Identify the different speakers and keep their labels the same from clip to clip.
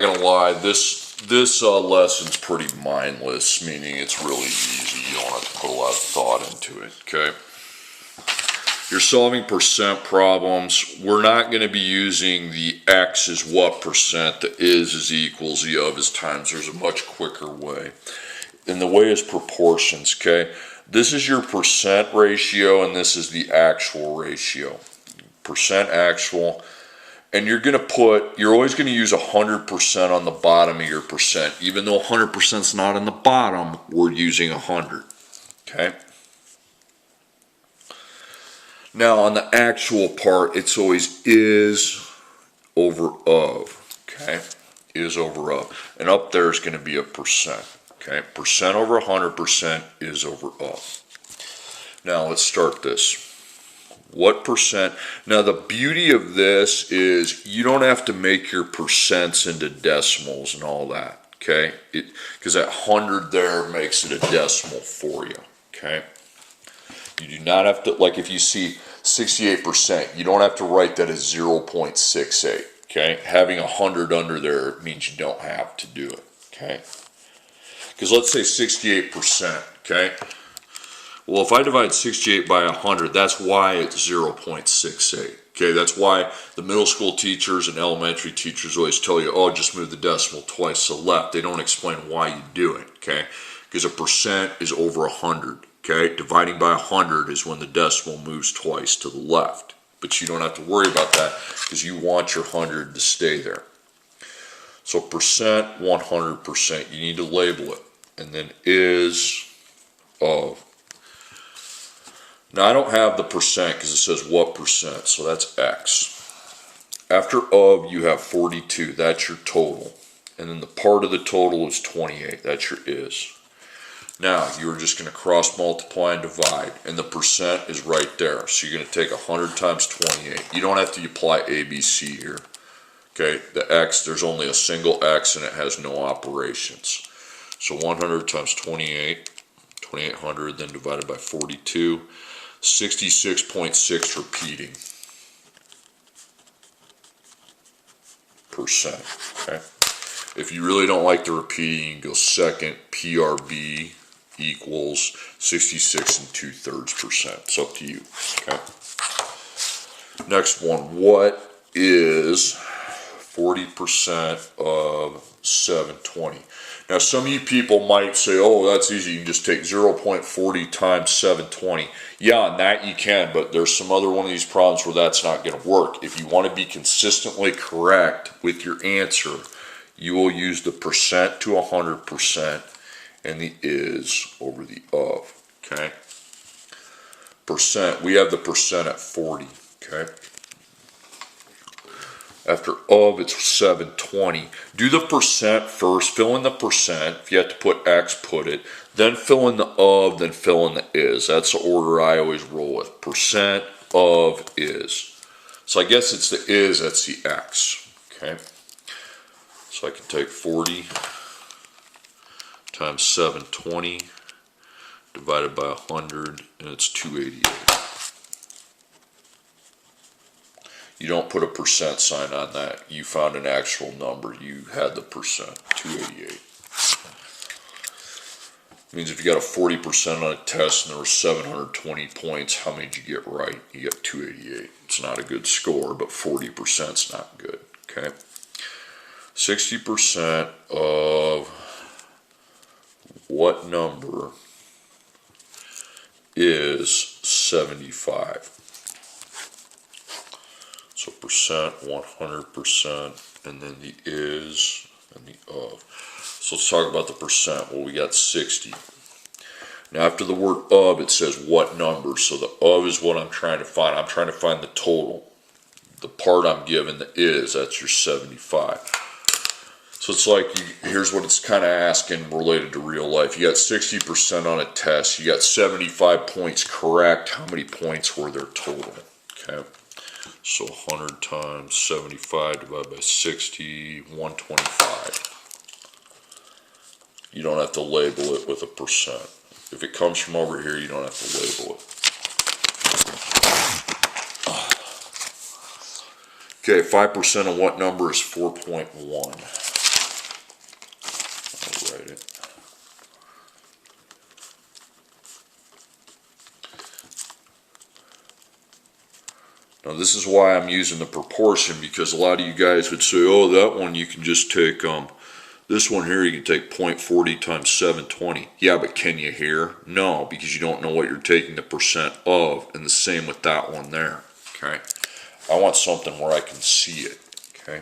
Speaker 1: gonna lie, this lesson's pretty mindless, meaning it's really easy. You don't have to put a lot of thought into it, okay? You're solving percent problems. We're not going to be using the x is what percent, the is equals, the of is times. There's a much quicker way. And the way is proportions, okay? This is your percent ratio, and this is the actual ratio. Percent actual. And you're always going to use 100% on the bottom of your percent. Even though 100% is not in the bottom, we're using 100, okay? Now on the actual part, it's always is over of, okay? Is over of. And up there is going to be a percent, okay? Percent over 100% is over of. Now let's start this. What percent? Now the beauty of this is you don't have to make your percents into decimals and all that, okay? Because that 100 there makes it a decimal for you, okay? You do not have to, like if you see 68%, you don't have to write that as 0.68, okay? Having 100 under there means you don't have to do it, okay? Because let's say 68%, okay? Well, if I divide 68 by 100, that's why it's 0.68, okay? That's why the middle school teachers and elementary teachers always tell you, oh, just move the decimal twice to the left. They don't explain why you do it, okay? Because a percent is over 100. Okay, dividing by 100 is when the decimal moves twice to the left. But you don't have to worry about that because you want your 100 to stay there. So percent, 100%, you need to label it. And then is of. Now I don't have the percent because it says what percent, so that's x. After of, you have 42, that's your total. And then the part of the total is 28, that's your is. Now, you're just going to cross multiply and divide, and the percent is right there. So you're going to take 100 times 28. You don't have to apply ABC here. Okay, the x, there's only a single x and it has no operations. So 100 times 28, 2800, then divided by 42, 66.6 repeating percent. Okay. If you really don't like the repeating, you can go second, PRB equals 66 2/3%. It's up to you. Okay. Next one, what is 40% of 720? Now some of you people might say, oh, that's easy, you can just take 0.40 times 720. Yeah, on that you can, but there's some other one of these problems where that's not going to work. If you want to be consistently correct with your answer, you will use the percent to 100% and the is over the of, okay? Percent, we have the percent at 40, okay? After of, it's 720. Do the percent first, fill in the percent. If you have to put x, put it. Then fill in the of, then fill in the is. That's the order I always roll with. Percent of is. So I guess it's the is, that's the x, okay? So I can take 40 times 720 divided by 100, and it's 288. You don't put a percent sign on that. You found an actual number. You had the percent, 288. Means if you got a 40% on a test and there were 720 points, how many did you get right? You got 288. It's not a good score, but 40% is not good, okay? 60% of what number is 75? So percent, 100%, and then the is and the of. So let's talk about the percent. Well, we got 60. Now after the word of, it says what number. So the of is what I'm trying to find. I'm trying to find the total. The part I'm given, the is, that's your 75. So it's like, here's what it's kind of asking related to real life. You got 60% on a test. You got 75 points correct. How many points were there total? Okay. So 100 times 75 divided by 60, 125. You don't have to label it with a percent. If it comes from over here, you don't have to label it. Okay, 5% of what number is 4.1? write it. Now this is why I'm using the proportion, because a lot of you guys would say, oh, that one you can just take, this one here you can take 0.40 times 720. Yeah, but can you here? No, because you don't know what you're taking the percent of, and the same with that one there, okay? I want something where I can see it, okay?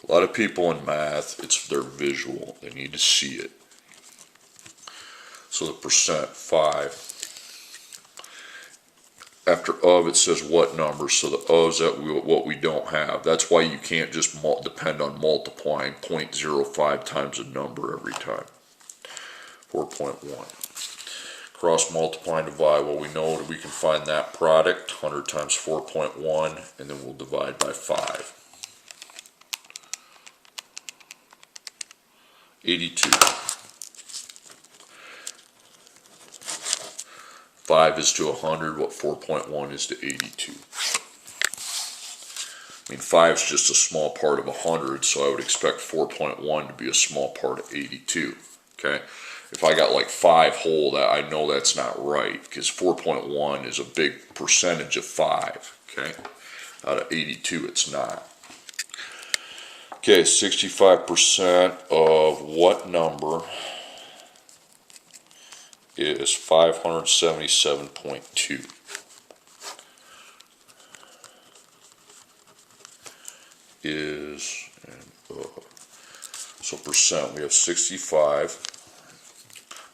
Speaker 1: A lot of people in math, it's their visual. They need to see it. So the percent 5. After of, it says what number, so the of's that what we don't have. That's why you can't just depend on multiplying 0.05 times a number every time. 4.1. Cross multiply and divide. Well, we know that we can find that product, 100 times 4.1, and then we'll divide by 5. 82. 5 is to 100, what 4.1 is to 82. I mean, 5 is just a small part of 100, so I would expect 4.1 to be a small part of 82, okay? If I got like 5 whole, I know that's not right, because 4.1 is a big percentage of 5, okay? Out of 82, it's not. Okay, 65% of what number is 577.2. Is, so percent, we have 65.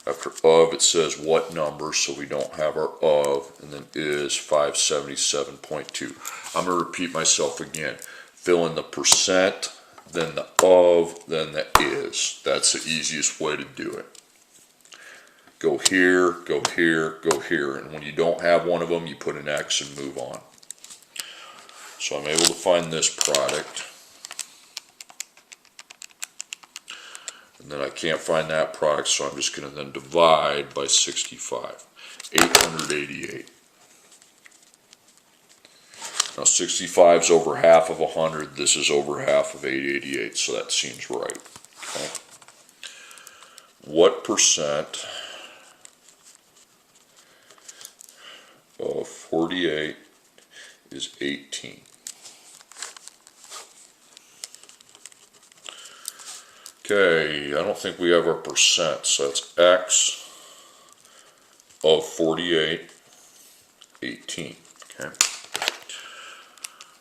Speaker 1: After of, it says what number, so we don't have our of, and then is 577.2. I'm going to repeat myself again. Fill in the percent, then the of, then the is. That's the easiest way to do it. Go here, go here, go here. And when you don't have one of them, you put an X and move on. So I'm able to find this product. And then I can't find that product, so I'm just going to then divide by 65. 888. Now 65 is over half of 100. This is over half of 888, so that seems right. Okay. What percent of 48 is 18? Okay, I don't think we have our percent, so that's X of 48, 18, okay?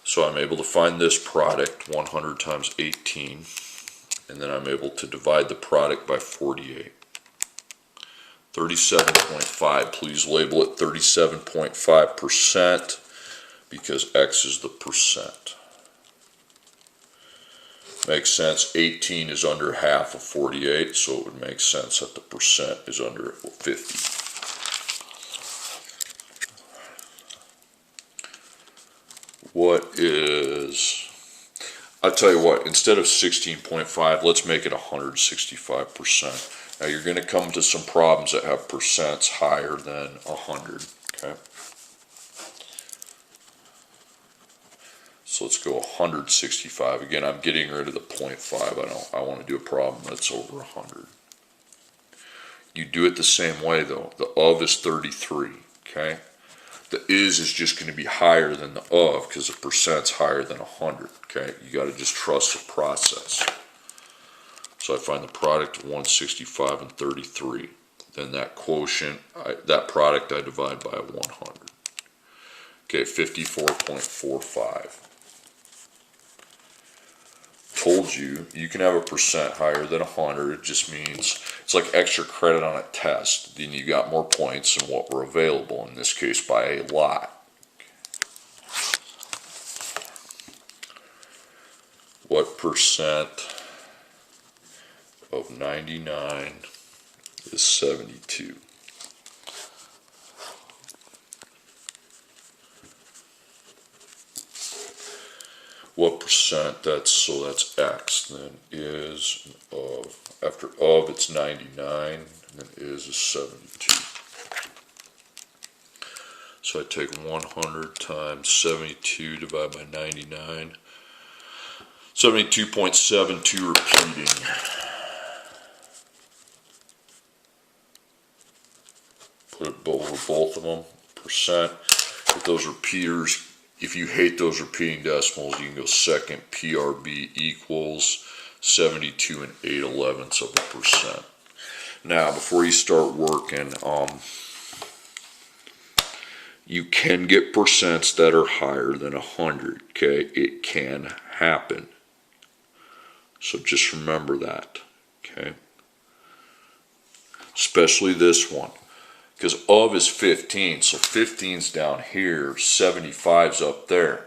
Speaker 1: So I'm able to find this product, 100 times 18, and then I'm able to divide the product by 48. 37.5, please label it 37.5% because X is the percent. Makes sense, 18 is under half of 48, so it would make sense that the percent is under 50. What is, I'll tell you what, instead of 16.5, let's make it 165%. Now you're going to come to some problems that have percents higher than 100, okay? So let's go 165. Again, I'm getting rid of the 0.5. I want to do a problem that's over 100. You do it the same way though. The of is 33, okay? The is just going to be higher than the of because the percent's higher than 100, okay? You got to just trust the process. So I find the product of 165 and 33. Then that quotient, that product I divide by 100. Okay, 54.45. Told you, you can have a percent higher than 100. It just means it's like extra credit on a test. Then you got more points than what were available, in this case by a lot. What percent of 99 is 72? What percent, that's X, then is of, after of it's 99, and then is 72. So I take 100 times 72 divided by 99, 72.72 repeating. put it over both of them, percent. If those repeaters, if you hate those repeating decimals, you can go second PRB equals 72 and 8/11ths of a percent. Now, before you start working, you can get percents that are higher than 100, okay? It can happen. So just remember that, okay? Especially this one, because of is 15, so 15's down here, 75's up there.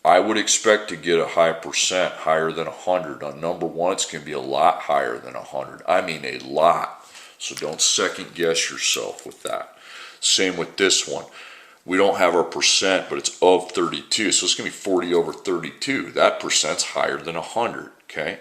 Speaker 1: I would expect to get a high percent higher than 100. On number one, it's going to be a lot higher than 100. I mean a lot. So don't second guess yourself with that. Same with this one. We don't have our percent, but it's of 32. So it's going to be 40 over 32. That percent's higher than 100, okay?